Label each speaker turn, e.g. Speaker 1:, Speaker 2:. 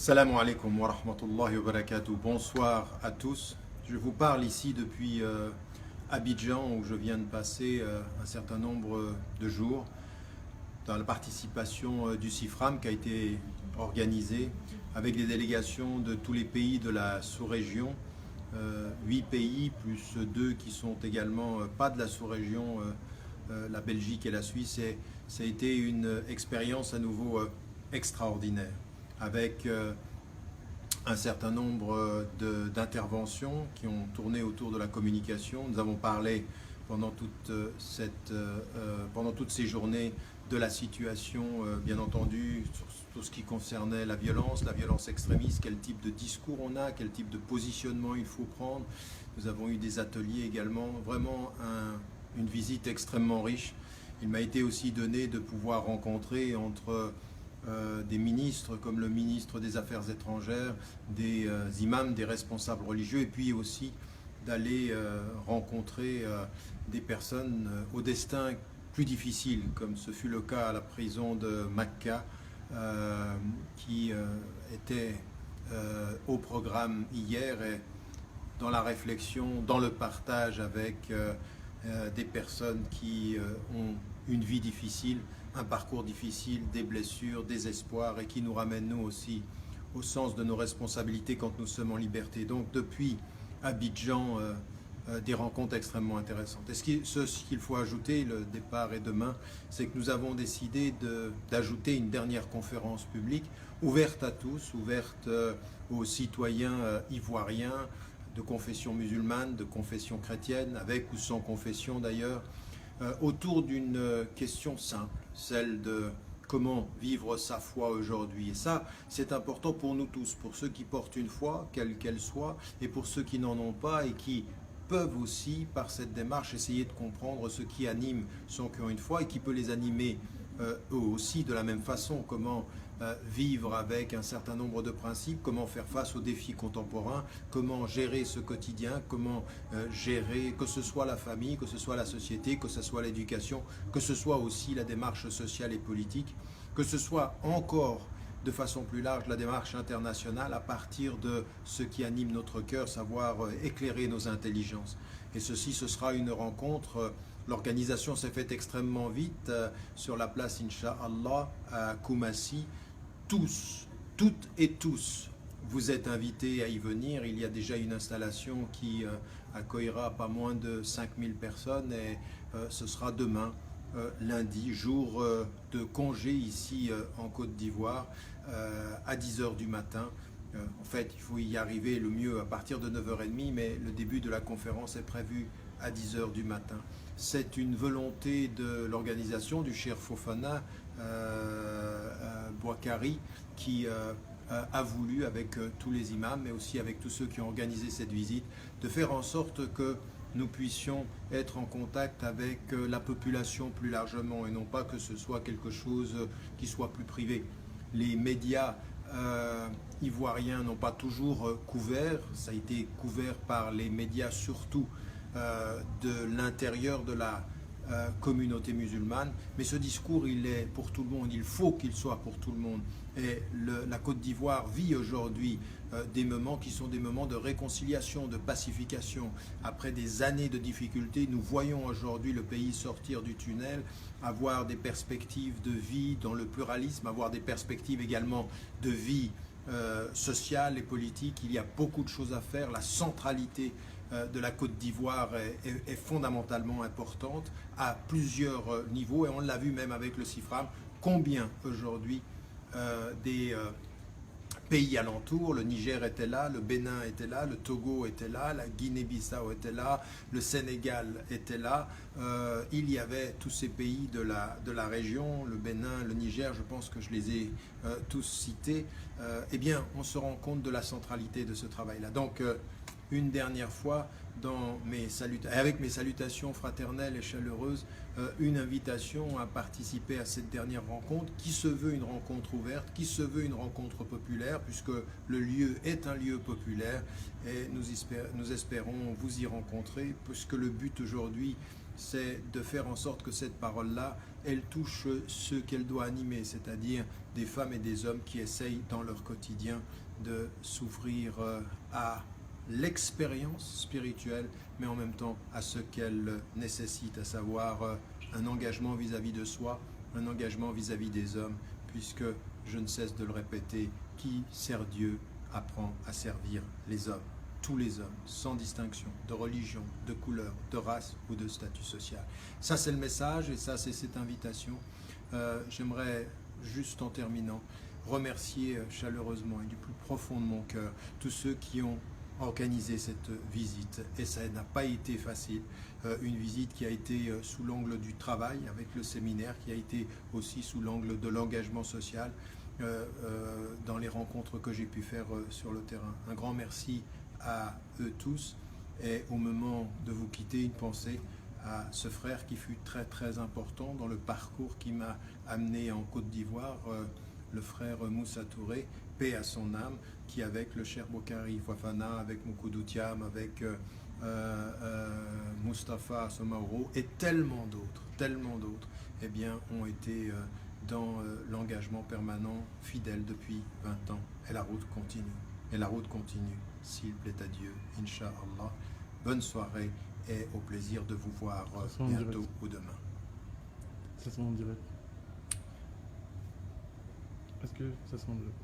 Speaker 1: Salam alaikum wa rahmatullahi wa barakatuh. Bonsoir à tous. Je vous parle ici depuis Abidjan où je viens de passer un certain nombre de jours dans la participation du CIFRAM qui a été organisé avec des délégations de tous les pays de la sous-région. 8 pays plus 2 qui sont également pas de la sous-région, la Belgique et la Suisse. Et ça a été une expérience à nouveau extraordinaire avec un certain nombre d'interventions qui ont tourné autour de la communication. Nous avons parlé pendant pendant toutes ces journées de la situation, bien entendu, sur tout ce qui concernait la violence extrémiste, quel type de discours on a, quel type de positionnement il faut prendre. Nous avons eu des ateliers également, vraiment une visite extrêmement riche. Il m'a été aussi donné de pouvoir rencontrer entre des ministres comme le ministre des Affaires étrangères, des imams, des responsables religieux, et puis aussi d'aller rencontrer des personnes au destin plus difficile, comme ce fut le cas à la prison de Makka, qui était au programme hier, et dans la réflexion, dans le partage avec des personnes qui ont une vie difficile, un parcours difficile, des blessures, des espoirs, et qui nous ramènent nous aussi au sens de nos responsabilités quand nous sommes en liberté. Donc depuis Abidjan, des rencontres extrêmement intéressantes. Et ce qu'il faut ajouter, le départ est demain, c'est que nous avons décidé d'ajouter une dernière conférence publique ouverte à tous, ouverte aux citoyens ivoiriens de confession musulmane, de confession chrétienne, avec ou sans confession d'ailleurs, autour d'une question simple, celle de comment vivre sa foi aujourd'hui. Et ça, c'est important pour nous tous, pour ceux qui portent une foi, quelle qu'elle soit, et pour ceux qui n'en ont pas et qui peuvent aussi, par cette démarche, essayer de comprendre ce qui anime ceux qui ont une foi et qui peut les animer eux aussi de la même façon. Comment vivre avec un certain nombre de principes, comment faire face aux défis contemporains, comment gérer ce quotidien, comment gérer que ce soit la famille, que ce soit la société, que ce soit l'éducation, que ce soit aussi la démarche sociale et politique, que ce soit encore de façon plus large la démarche internationale à partir de ce qui anime notre cœur, savoir éclairer nos intelligences. Et ceci, ce sera une rencontre. L'organisation s'est faite extrêmement vite sur la place Inch'Allah à Koumassi. Tous, toutes et tous, vous êtes invités à y venir. Il y a déjà une installation qui accueillera pas moins de 5000 personnes et ce sera demain, lundi, jour de congé ici en Côte d'Ivoire, à 10h du matin. En fait, il faut y arriver le mieux à partir de 9h30, mais le début de la conférence est prévu à 10h du matin. C'est une volonté de l'organisation du Cheikh Fofana Boakari qui a voulu, avec tous les imams, mais aussi avec tous ceux qui ont organisé cette visite, de faire en sorte que nous puissions être en contact avec la population plus largement et non pas que ce soit quelque chose qui soit plus privé. Les médias ivoiriens n'ont pas toujours couvert, ça a été couvert par les médias surtout de l'intérieur de la communauté musulmane, mais ce discours il est pour tout le monde, il faut qu'il soit pour tout le monde. Et la Côte d'Ivoire vit aujourd'hui des moments qui sont des moments de réconciliation, de pacification. Après des années de difficultés, nous voyons aujourd'hui le pays sortir du tunnel, avoir des perspectives de vie dans le pluralisme, avoir des perspectives également de vie sociale et politique. Il y a beaucoup de choses à faire. La centralité de la Côte d'Ivoire est fondamentalement importante à plusieurs niveaux, et on l'a vu même avec le CIFRAM, combien aujourd'hui des pays alentours, le Niger était là, le Bénin était là, le Togo était là, la Guinée-Bissau était là, le Sénégal était là, il y avait tous ces pays de la région, le Bénin, le Niger, je pense que je les ai tous cités. Eh bien, on se rend compte de la centralité de ce travail-là. Donc, une dernière fois, avec mes salutations fraternelles et chaleureuses, une invitation à participer à cette dernière rencontre qui se veut une rencontre ouverte, qui se veut une rencontre populaire, puisque le lieu est un lieu populaire et nous espérons vous y rencontrer, puisque le but aujourd'hui c'est de faire en sorte que cette parole-là, elle touche ceux qu'elle doit animer, c'est-à-dire des femmes et des hommes qui essayent dans leur quotidien de s'ouvrir à l'expérience spirituelle, mais en même temps à ce qu'elle nécessite, à savoir un engagement vis-à-vis de soi, un engagement vis-à-vis des hommes, puisque, je ne cesse de le répéter, qui sert Dieu apprend à servir les hommes, tous les hommes, sans distinction de religion, de couleur, de race ou de statut social. Ça, c'est le message et ça, c'est cette invitation. J'aimerais, juste en terminant, remercier chaleureusement et du plus profond de mon cœur tous ceux qui ont organisé cette visite. Et ça n'a pas été facile. Une visite qui a été sous l'angle du travail avec le séminaire, qui a été aussi sous l'angle de l'engagement social dans les rencontres que j'ai pu faire sur le terrain. Un grand merci à eux tous et au moment de vous quitter, une pensée à ce frère qui fut très très important dans le parcours qui m'a amené en Côte d'Ivoire, le frère Moussa Touré, paix à son âme, qui avec le cher Bokari Fofana, avec Moukoudou Thiam, avec Mustapha Somaoro et tellement d'autres, eh bien, ont été dans l'engagement permanent, fidèle depuis 20 ans. Et la route continue. Et la route continue, s'il plaît à Dieu, Inch'Allah. Bonne soirée et au plaisir de vous voir bientôt ou demain.
Speaker 2: Ça se met en direct. Est-ce que ça se met en direct?